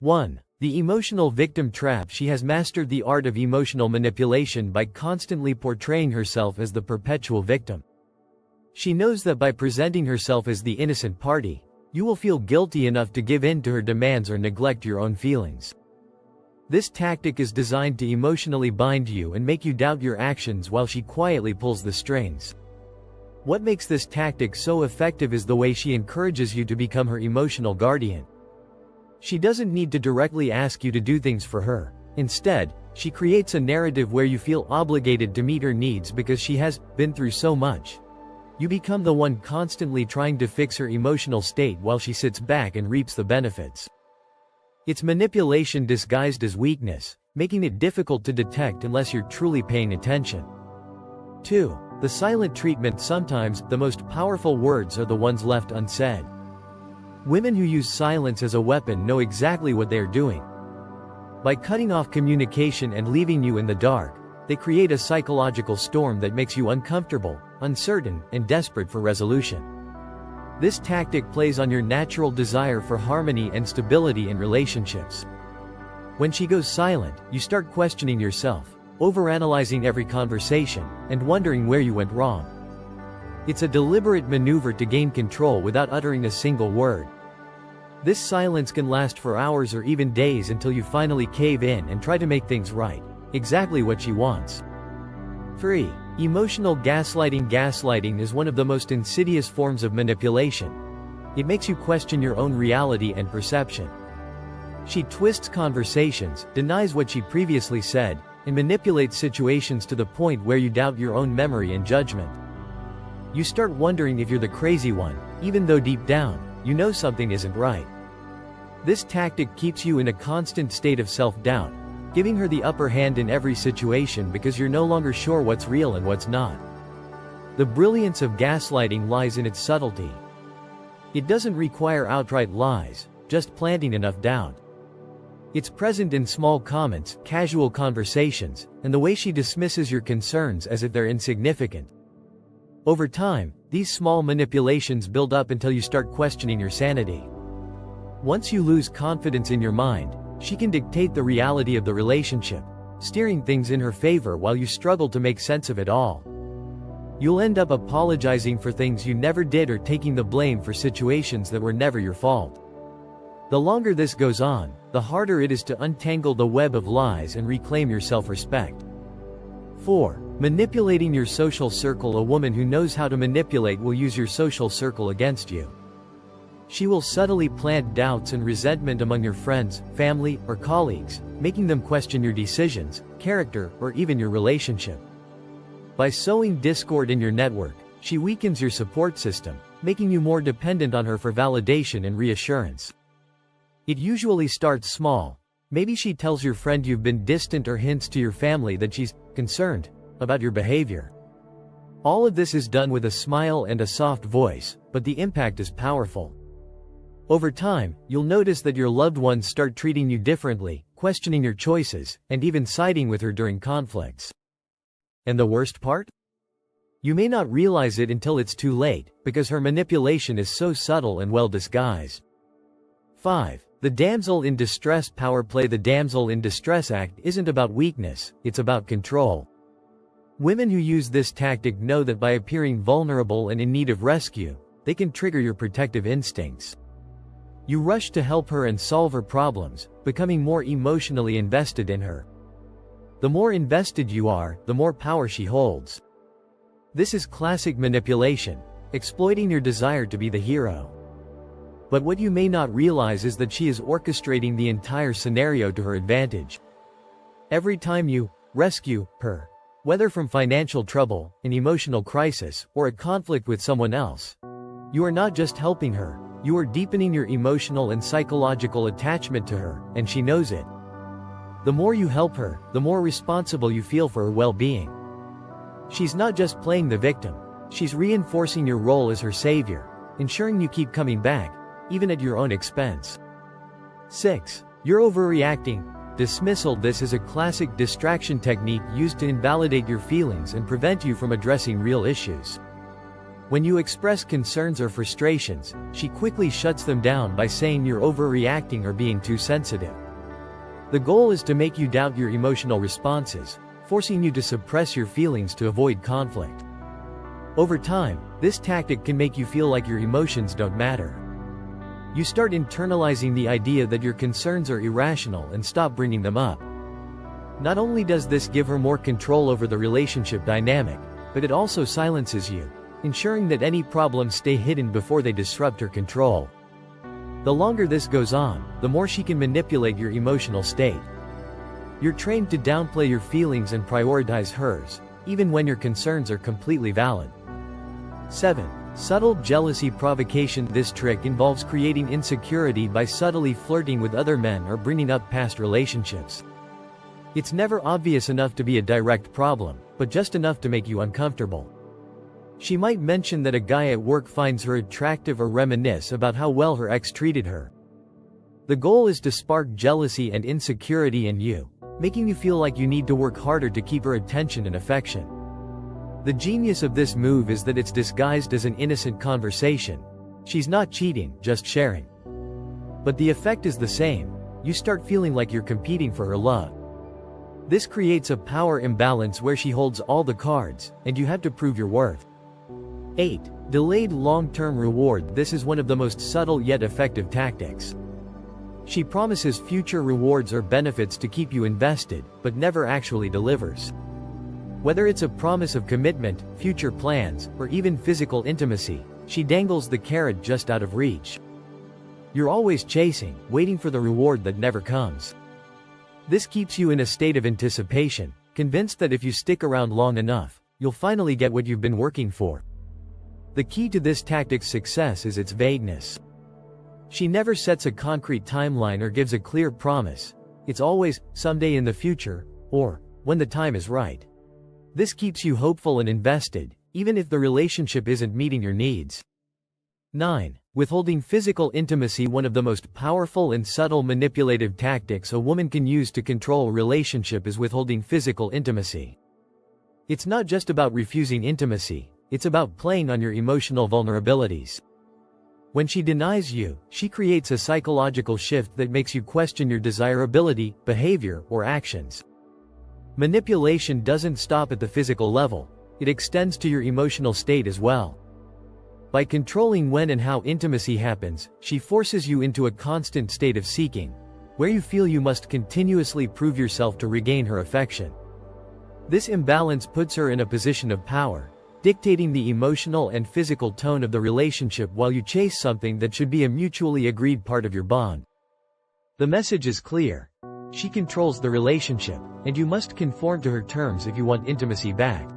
1. The emotional victim trap. She has mastered the art of emotional manipulation by constantly portraying herself as the perpetual victim. She knows that by presenting herself as the innocent party, you will feel guilty enough to give in to her demands or neglect your own feelings. This tactic is designed to emotionally bind you and make you doubt your actions while she quietly pulls the strings. What makes this tactic so effective is the way she encourages you to become her emotional guardian. She doesn't need to directly ask you to do things for her. Instead, she creates a narrative where you feel obligated to meet her needs because she has been through so much. You become the one constantly trying to fix her emotional state while she sits back and reaps the benefits. It's manipulation disguised as weakness, making it difficult to detect unless you're truly paying attention. 2. The silent treatment. Sometimes, the most powerful words are the ones left unsaid. Women who use silence as a weapon know exactly what they are doing. By cutting off communication and leaving you in the dark, they create a psychological storm that makes you uncomfortable, uncertain, and desperate for resolution. This tactic plays on your natural desire for harmony and stability in relationships. When she goes silent, you start questioning yourself, overanalyzing every conversation, and wondering where you went wrong. It's a deliberate maneuver to gain control without uttering a single word. This silence can last for hours or even days until you finally cave in and try to make things right, exactly what she wants. 3. Emotional gaslighting. Gaslighting is one of the most insidious forms of manipulation. It makes you question your own reality and perception. She twists conversations, denies what she previously said, and manipulates situations to the point where you doubt your own memory and judgment. You start wondering if you're the crazy one, even though deep down, you know something isn't right. This tactic keeps you in a constant state of self-doubt, giving her the upper hand in every situation because you're no longer sure what's real and what's not. The brilliance of gaslighting lies in its subtlety. It doesn't require outright lies, just planting enough doubt. It's present in small comments, casual conversations, and the way she dismisses your concerns as if they're insignificant. Over time, these small manipulations build up until you start questioning your sanity. Once you lose confidence in your mind, she can dictate the reality of the relationship, steering things in her favor while you struggle to make sense of it all. You'll end up apologizing for things you never did or taking the blame for situations that were never your fault. The longer this goes on, the harder it is to untangle the web of lies and reclaim your self-respect. 4. Manipulating your social circle. A woman who knows how to manipulate will use your social circle against you. She will subtly plant doubts and resentment among your friends, family, or colleagues, making them question your decisions, character, or even your relationship. By sowing discord in your network, she weakens your support system, making you more dependent on her for validation and reassurance. It usually starts small. Maybe she tells your friend you've been distant or hints to your family that she's concerned about your behavior. All of this is done with a smile and a soft voice, but the impact is powerful. Over time, you'll notice that your loved ones start treating you differently, questioning your choices, and even siding with her during conflicts. And the worst part? You may not realize it until it's too late, because her manipulation is so subtle and well disguised. 5. The damsel in distress. Power play. The damsel in distress act isn't about weakness, it's about control. Women who use this tactic know that by appearing vulnerable and in need of rescue, they can trigger your protective instincts. You rush to help her and solve her problems, becoming more emotionally invested in her. The more invested you are, the more power she holds. This is classic manipulation, exploiting your desire to be the hero. But what you may not realize is that she is orchestrating the entire scenario to her advantage. Every time you rescue her, whether from financial trouble, an emotional crisis, or a conflict with someone else, you are not just helping her, you are deepening your emotional and psychological attachment to her, and she knows it. The more you help her, the more responsible you feel for her well-being. She's not just playing the victim, she's reinforcing your role as her savior, ensuring you keep coming back, even at your own expense. 6. You're overreacting. Dismissal. This is a classic distraction technique used to invalidate your feelings and prevent you from addressing real issues. When you express concerns or frustrations, she quickly shuts them down by saying you're overreacting or being too sensitive. The goal is to make you doubt your emotional responses, forcing you to suppress your feelings to avoid conflict. Over time, this tactic can make you feel like your emotions don't matter. You start internalizing the idea that your concerns are irrational and stop bringing them up. Not only does this give her more control over the relationship dynamic, but it also silences you, ensuring that any problems stay hidden before they disrupt her control. The longer this goes on, the more she can manipulate your emotional state. You're trained to downplay your feelings and prioritize hers, even when your concerns are completely valid. 7. Subtle jealousy provocation. This trick involves creating insecurity by subtly flirting with other men or bringing up past relationships. It's never obvious enough to be a direct problem, but just enough to make you uncomfortable. She might mention that a guy at work finds her attractive or reminisce about how well her ex treated her. The goal is to spark jealousy and insecurity in you, making you feel like you need to work harder to keep her attention and affection. The genius of this move is that it's disguised as an innocent conversation. She's not cheating, just sharing. But the effect is the same. You start feeling like you're competing for her love. This creates a power imbalance where she holds all the cards, and you have to prove your worth. 8. Delayed long-term reward. This is one of the most subtle yet effective tactics. She promises future rewards or benefits to keep you invested, but never actually delivers. Whether it's a promise of commitment, future plans, or even physical intimacy, she dangles the carrot just out of reach. You're always chasing, waiting for the reward that never comes. This keeps you in a state of anticipation, convinced that if you stick around long enough, you'll finally get what you've been working for. The key to this tactic's success is its vagueness. She never sets a concrete timeline or gives a clear promise. It's always, someday in the future, or, when the time is right. This keeps you hopeful and invested, even if the relationship isn't meeting your needs. 9. Withholding physical intimacy. One of the most powerful and subtle manipulative tactics a woman can use to control a relationship is withholding physical intimacy. It's not just about refusing intimacy, it's about playing on your emotional vulnerabilities. When she denies you, she creates a psychological shift that makes you question your desirability, behavior, or actions. Manipulation doesn't stop at the physical level, it extends to your emotional state as well. By controlling when and how intimacy happens, she forces you into a constant state of seeking, where you feel you must continuously prove yourself to regain her affection. This imbalance puts her in a position of power, dictating the emotional and physical tone of the relationship while you chase something that should be a mutually agreed part of your bond. The message is clear. She controls the relationship, and you must conform to her terms if you want intimacy back.